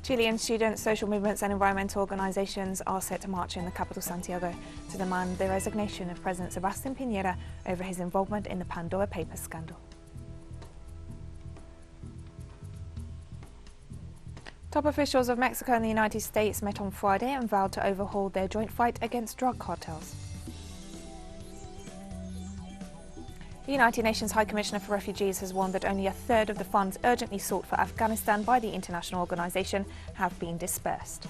Chilean students, social movements and environmental organisations are set to march in the capital Santiago to demand the resignation of President Sebastián Piñera over his involvement in the Pandora Papers scandal. Top officials of Mexico and the United States met on Friday and vowed to overhaul their joint fight against drug cartels. The United Nations High Commissioner for Refugees has warned that only a third of the funds urgently sought for Afghanistan by the international organisation have been disbursed.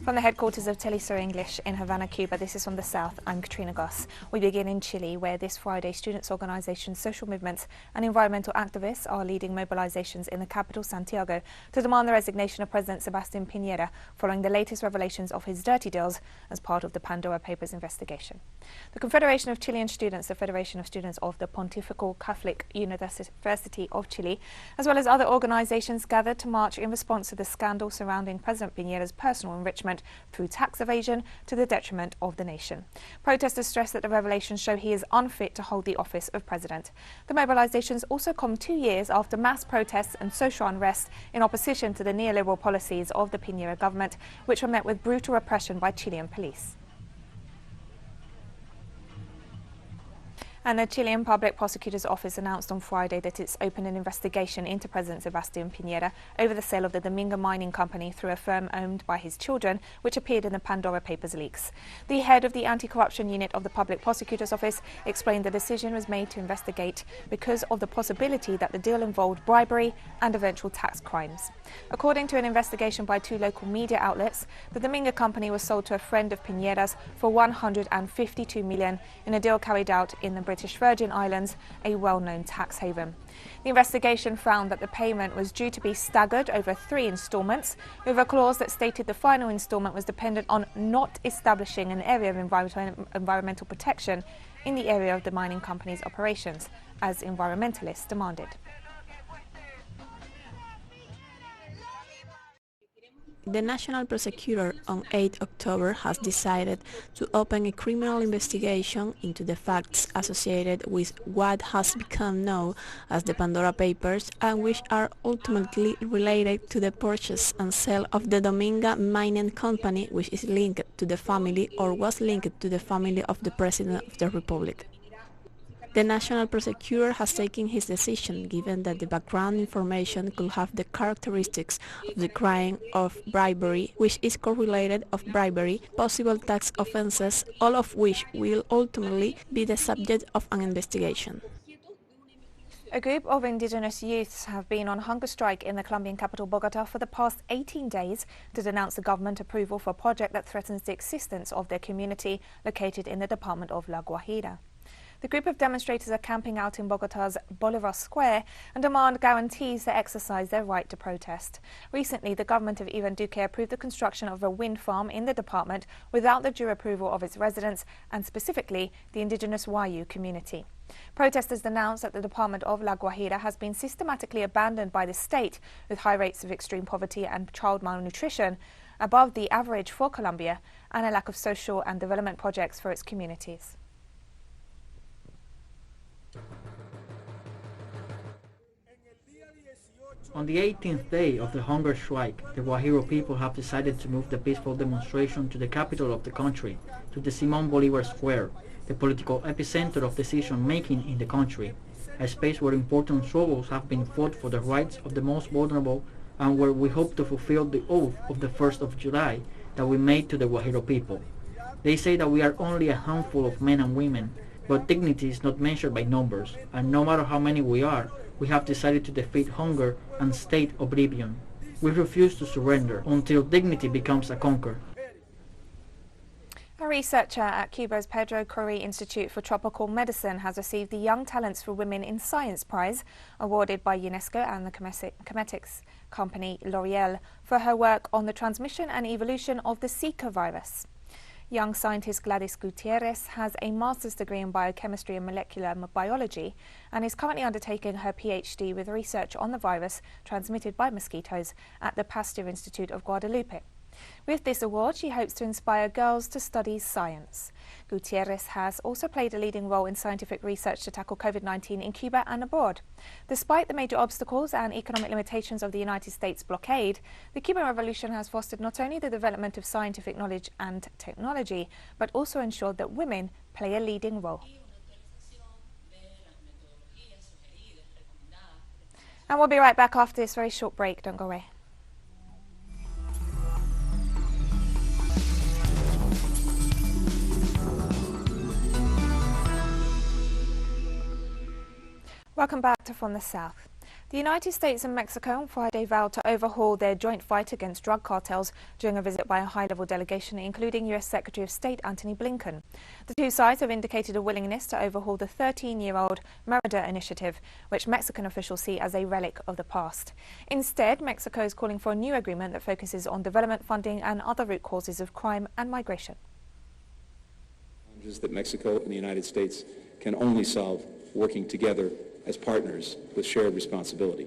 From the headquarters of teleSUR English in Havana, Cuba, this is From the South. I'm Katrina Goss. We begin in Chile, where this Friday students' organisations, social movements and environmental activists are leading mobilisations in the capital, Santiago, to demand the resignation of President Sebastián Piñera following the latest revelations of his dirty deals as part of the Pandora Papers investigation. The Confederation of Chilean Students, the Federation of Students of the Pontifical Catholic University of Chile, as well as other organisations, gathered to march in response to the scandal surrounding President Piñera's personal enrichment through tax evasion to the detriment of the nation. Protesters stress that the revelations show he is unfit to hold the office of president. The mobilisations also come 2 years after mass protests and social unrest in opposition to the neoliberal policies of the Piñera government, which were met with brutal repression by Chilean police. And the Chilean Public Prosecutor's Office announced on Friday that it's opened an investigation into President Sebastián Piñera over the sale of the Dominga mining company through a firm owned by his children, which appeared in the Pandora Papers leaks. The head of the anti-corruption unit of the Public Prosecutor's Office explained the decision was made to investigate because of the possibility that the deal involved bribery and eventual tax crimes. According to an investigation by 2 local media outlets, the Dominga company was sold to a friend of Piñera's for $152 million in a deal carried out in the British Virgin Islands, a well-known tax haven. The investigation found that the payment was due to be staggered over 3 instalments, with a clause that stated the final instalment was dependent on not establishing an area of environmental protection in the area of the mining company's operations, as environmentalists demanded. The National Prosecutor on 8 October has decided to open a criminal investigation into the facts associated with what has become known as the Pandora Papers and which are ultimately related to the purchase and sale of the Dominga mining company, which is linked to the family or was linked to the family of the President of the Republic. The National Prosecutor has taken his decision given that the background information could have the characteristics of the crime of bribery, which is correlated of bribery, possible tax offences, all of which will ultimately be the subject of an investigation. A group of indigenous youths have been on hunger strike in the Colombian capital Bogotá for the past 18 days to denounce the government approval for a project that threatens the existence of their community located in the department of La Guajira. The group of demonstrators are camping out in Bogotá's Bolivar Square and demand guarantees to exercise their right to protest. Recently, the government of Iván Duque approved the construction of a wind farm in the department without the due approval of its residents and specifically the indigenous Wayu community. Protesters denounced that the department of La Guajira has been systematically abandoned by the state, with high rates of extreme poverty and child malnutrition above the average for Colombia, and a lack of social and development projects for its communities. On the 18th day of the hunger strike, the Guajiro people have decided to move the peaceful demonstration to the capital of the country, to the Simón Bolívar Square, the political epicenter of decision-making in the country, a space where important struggles have been fought for the rights of the most vulnerable and where we hope to fulfill the oath of the 1st of July that we made to the Guajiro people. They say that we are only a handful of men and women, but dignity is not measured by numbers, and no matter how many we are, we have decided to defeat hunger and state oblivion. We refuse to surrender until dignity becomes a conquer. A researcher at Cuba's Pedro Corrí Institute for Tropical Medicine has received the Young Talents for Women in Science Prize, awarded by UNESCO and the cosmetics company L'Oreal, for her work on the transmission and evolution of the Zika virus. Young scientist Gladys Gutierrez has a master's degree in biochemistry and molecular biology and is currently undertaking her PhD with research on the virus transmitted by mosquitoes at the Pasteur Institute of Guadalupe. With this award, she hopes to inspire girls to study science. Gutierrez has also played a leading role in scientific research to tackle COVID-19 in Cuba and abroad. Despite the major obstacles and economic limitations of the United States blockade, the Cuban Revolution has fostered not only the development of scientific knowledge and technology, but also ensured that women play a leading role. And we'll be right back after this very short break. Don't go away. Welcome back to From the South. The United States and Mexico on Friday vowed to overhaul their joint fight against drug cartels during a visit by a high-level delegation, including U.S. Secretary of State Antony Blinken. The two sides have indicated a willingness to overhaul the 13-year-old Merida initiative, which Mexican officials see as a relic of the past. Instead, Mexico is calling for a new agreement that focuses on development funding and other root causes of crime and migration. Challenges that Mexico and the United States can only solve working together as partners with shared responsibility.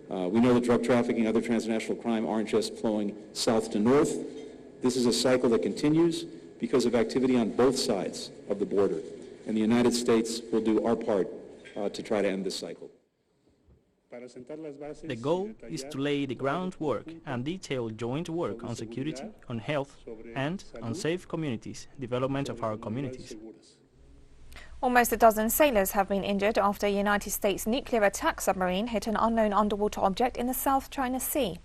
We know that drug trafficking and other transnational crime aren't just flowing south to north. This is a cycle that continues because of activity on both sides of the border. And the United States will do our part to try to end this cycle. The goal is to lay the groundwork and detail joint work on security, on health, and on safe communities, development of our communities. Almost a dozen sailors have been injured after a United States nuclear attack submarine hit an unknown underwater object in the South China Sea.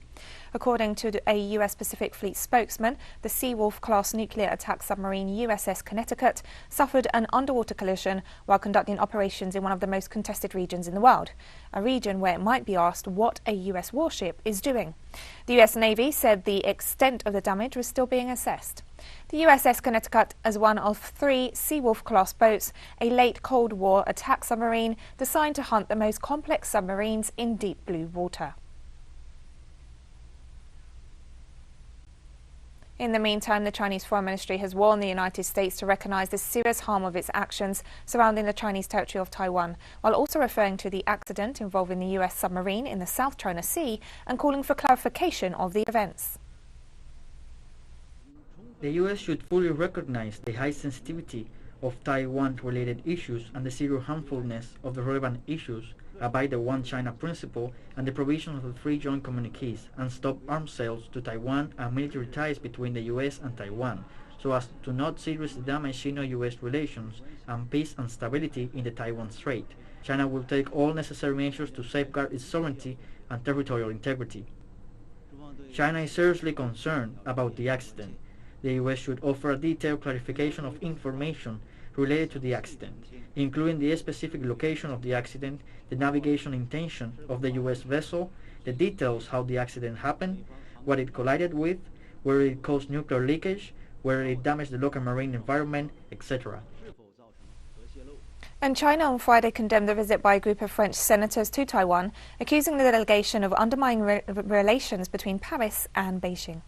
According to a U.S. Pacific Fleet spokesman, the Seawolf-class nuclear attack submarine USS Connecticut suffered an underwater collision while conducting operations in one of the most contested regions in the world, a region where it might be asked what a U.S. warship is doing. The U.S. Navy said the extent of the damage was still being assessed. The USS Connecticut is one of 3 Seawolf-class boats, a late Cold War attack submarine designed to hunt the most complex submarines in deep blue water. In the meantime, the Chinese Foreign Ministry has warned the United States to recognise the serious harm of its actions surrounding the Chinese territory of Taiwan, while also referring to the accident involving the US submarine in the South China Sea and calling for clarification of the events. The U.S. should fully recognize the high sensitivity of Taiwan-related issues and the serious harmfulness of the relevant issues, abide the One China principle and the provision of the 3 joint communiques, and stop arms sales to Taiwan and military ties between the U.S. and Taiwan, so as to not seriously damage Sino-U.S. relations and peace and stability in the Taiwan Strait. China will take all necessary measures to safeguard its sovereignty and territorial integrity. China is seriously concerned about the accident. The U.S. should offer a detailed clarification of information related to the accident, including the specific location of the accident, the navigation intention of the U.S. vessel, the details how the accident happened, what it collided with, whether it caused nuclear leakage, whether it damaged the local marine environment, etc. And China on Friday condemned the visit by a group of French senators to Taiwan, accusing the delegation of undermining relations between Paris and Beijing.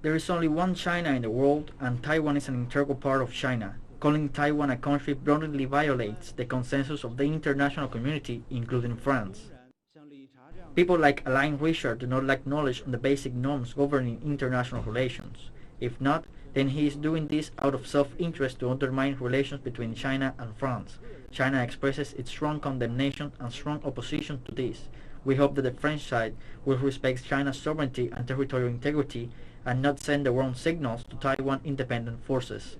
There is only one China in the world, and Taiwan is an integral part of China. Calling Taiwan a country blatantly violates the consensus of the international community, including France. People like Alain Richard do not lack knowledge on the basic norms governing international relations. If not, then he is doing this out of self-interest to undermine relations between China and France. China expresses its strong condemnation and strong opposition to this. We hope that the French side will respect China's sovereignty and territorial integrity and not send the wrong signals to Taiwan independent forces.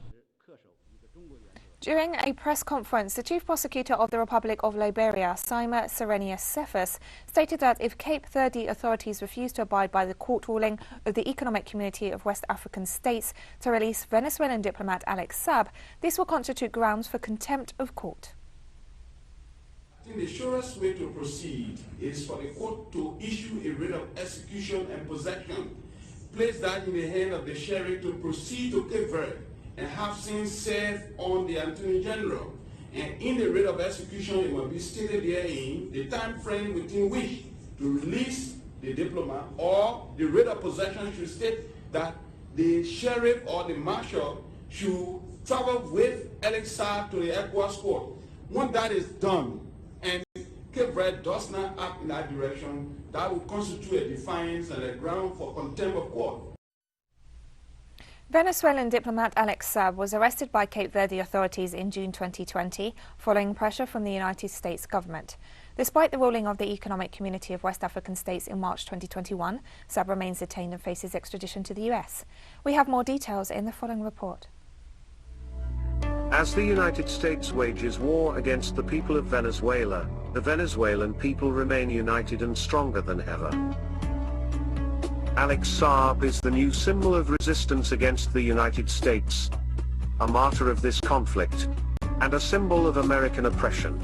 During a press conference, the Chief Prosecutor of the Republic of Liberia, Sima Serenius Cephas, stated that if Cape Verde authorities refuse to abide by the court ruling of the Economic Community of West African States to release Venezuelan diplomat Alex Saab, this will constitute grounds for contempt of court. I think the surest way to proceed is for the court to issue a writ of execution and possession, place that in the hand of the sheriff to proceed to Cape Verde and have sins served on the Attorney General. And in the writ of execution, it must be stated therein the time frame within which to release the diplomat, or the writ of possession should state that the sheriff or the marshal should travel with Alex Saab to the ECOWAS court. When that is done, and Cape Cape Verde does not act in that direction, that will constitute a defiance and a ground for contempt of court. Venezuelan diplomat Alex Saab was arrested by Cape Verde authorities in June 2020 following pressure from the United States government. Despite the ruling of the Economic Community of West African States in March 2021, Saab remains detained and faces extradition to the US. We have more details in the following report. As the United States wages war against the people of Venezuela, the Venezuelan people remain united and stronger than ever. Alex Saab is the new symbol of resistance against the United States, a martyr of this conflict, and a symbol of American oppression.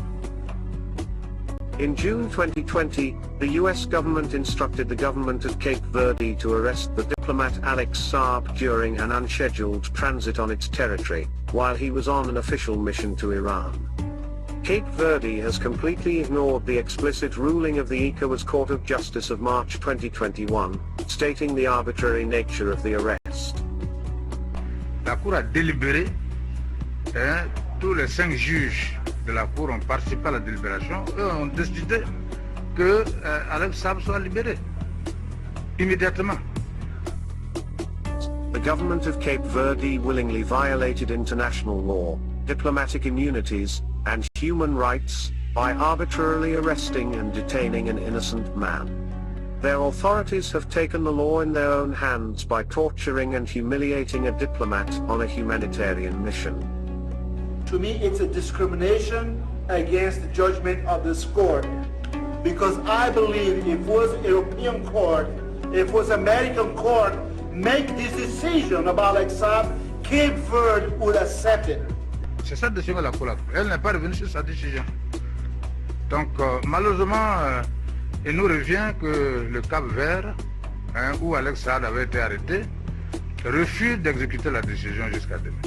In June 2020, the US government instructed the government of Cape Verde to arrest the diplomat Alex Saab during an unscheduled transit on its territory, while he was on an official mission to Iran. Cape Verde has completely ignored the explicit ruling of the ECOWAS Court of Justice of March 2021, stating the arbitrary nature of the arrest. La Cour a délibéré, tous les 5 juges de la Cour ont participé à la délibération, eux ont décidé que Alex Saab soit libéré, immédiatement. The government of Cape Verde willingly violated international law, diplomatic immunities, and human rights by arbitrarily arresting and detaining an innocent man. Their authorities have taken the law in their own hands by torturing and humiliating a diplomat on a humanitarian mission. To me, it's a discrimination against the judgment of this court, because I believe if it was a European court, if it was American court, make this decision about Alex Saab, Cape Verde would accept it. C'est sa décision la Cour. Elle n'est pas revenue sur sa décision. Donc malheureusement, il nous revient que le Cap Vert, où Alex Saab avait été arrêté, refuse d'exécuter la décision jusqu'à demain.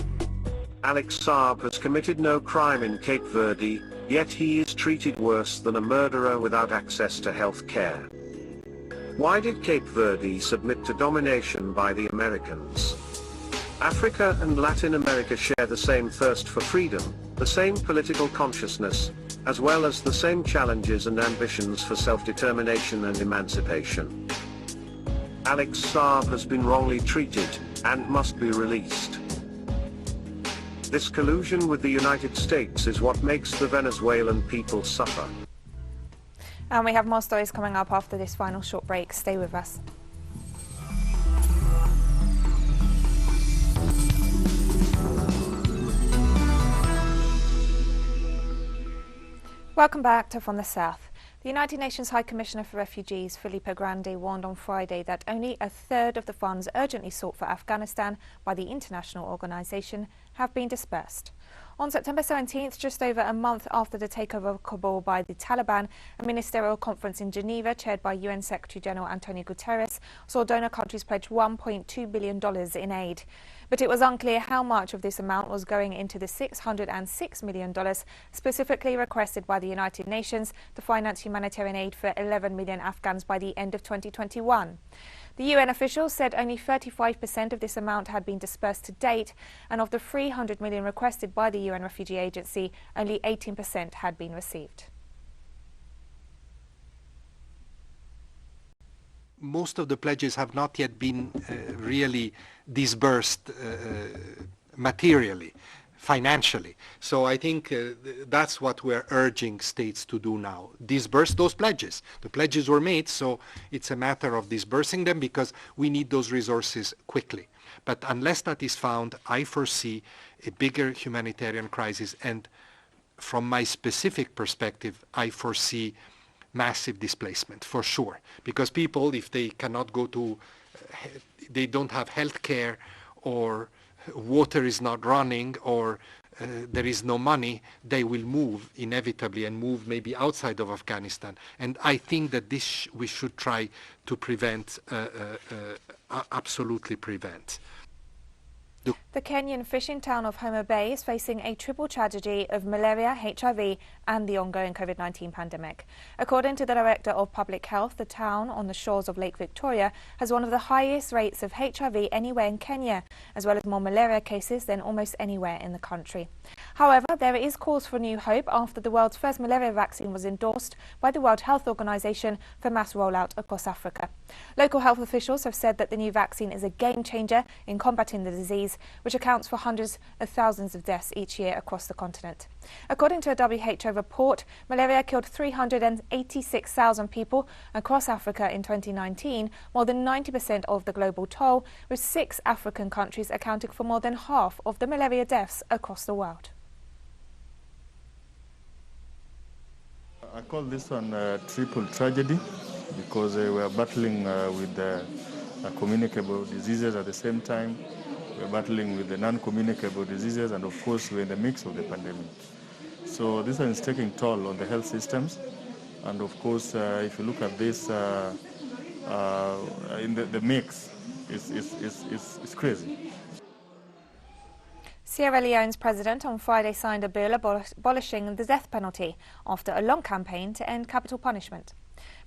Alex Saab has committed no crime in Cape Verde, yet he is treated worse than a murderer without access to health care. Why did Cape Verde submit to domination by the Americans? Africa and Latin America share the same thirst for freedom, the same political consciousness, as well as the same challenges and ambitions for self-determination and emancipation. Alex Saab has been wrongly treated, and must be released. This collusion with the United States is what makes the Venezuelan people suffer. And we have more stories coming up after this final short break. Stay with us. Welcome back to From the South. The United Nations High Commissioner for Refugees, Filippo Grandi, warned on Friday that only a third of the funds urgently sought for Afghanistan by the international organisation have been disbursed. On September 17th, just over a month after the takeover of Kabul by the Taliban, a ministerial conference in Geneva, chaired by UN Secretary-General Antonio Guterres, saw donor countries pledge $1.2 billion in aid. But it was unclear how much of this amount was going into the $606 million specifically requested by the United Nations to finance humanitarian aid for 11 million Afghans by the end of 2021. The UN officials said only 35% of this amount had been disbursed to date, and of the 300 million requested by the UN Refugee Agency, only 18% had been received. Most of the pledges have not yet been really disbursed materially, financially. So I think that's what we're urging states to do now. Disburse those pledges. The pledges were made, so it's a matter of disbursing them because we need those resources quickly. But unless that is found, I foresee a bigger humanitarian crisis, and from my specific perspective, I foresee massive displacement for sure, because people, if they cannot go to, they don't have health care, or water is not running, or there is no money, they will move inevitably, and move maybe outside of Afghanistan. And I think that this we should try to prevent, absolutely prevent. The Kenyan fishing town of Homa Bay is facing a triple tragedy of malaria, HIV and the ongoing COVID-19 pandemic. According to the Director of Public Health, the town on the shores of Lake Victoria has one of the highest rates of HIV anywhere in Kenya, as well as more malaria cases than almost anywhere in the country. However, there is cause for new hope after the world's first malaria vaccine was endorsed by the World Health Organization for mass rollout across Africa. Local health officials have said that the new vaccine is a game changer in combating the disease, which accounts for hundreds of thousands of deaths each year across the continent. According to a WHO report, malaria killed 386,000 people across Africa in 2019, more than 90% of the global toll, with 6 African countries accounting for more than half of the malaria deaths across the world. I call this one a triple tragedy because we are battling with communicable diseases at the same time. We are battling with the non-communicable diseases, and of course we're in the mix of the pandemic. So this one is taking toll on the health systems, and of course if you look at this in the mix, it's crazy. Sierra Leone's president on Friday signed a bill abolishing the death penalty after a long campaign to end capital punishment.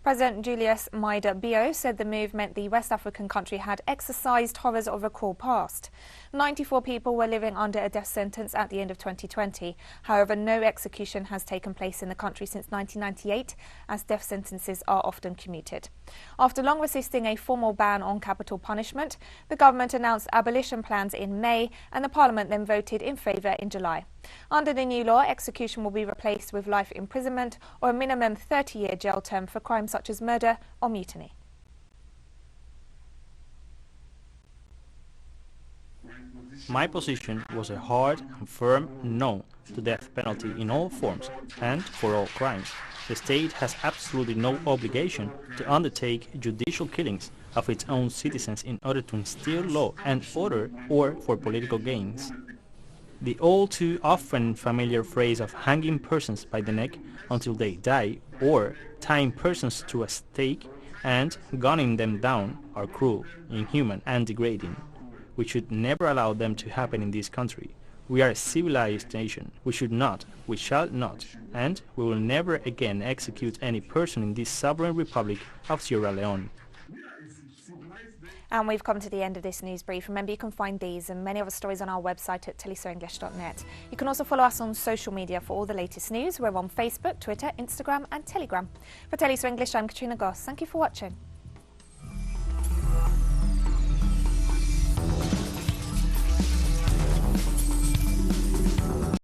President Julius Maada Bio said the move meant the West African country had exercised horrors of a cruel past. 94 people were living under a death sentence at the end of 2020. However, no execution has taken place in the country since 1998, as death sentences are often commuted. After long resisting a formal ban on capital punishment, the government announced abolition plans in May, and the parliament then voted in favour in July. Under the new law, execution will be replaced with life imprisonment or a minimum 30-year jail term for crimes such as murder or mutiny. My position was a hard and firm no to death penalty in all forms and for all crimes. The state has absolutely no obligation to undertake judicial killings of its own citizens in order to instill law and order or for political gains. The all too often familiar phrase of hanging persons by the neck until they die or tying persons to a stake and gunning them down are cruel, inhuman and degrading. We should never allow them to happen in this country. We are a civilized nation. We should not, we shall not, and we will never again execute any person in this sovereign republic of Sierra Leone. And we've come to the end of this news brief. Remember, you can find these and many other stories on our website at telesurenglish.net. You can also follow us on social media for all the latest news. We're on Facebook, Twitter, Instagram and Telegram. For TeleSUR English, I'm Katrina Goss. Thank you for watching.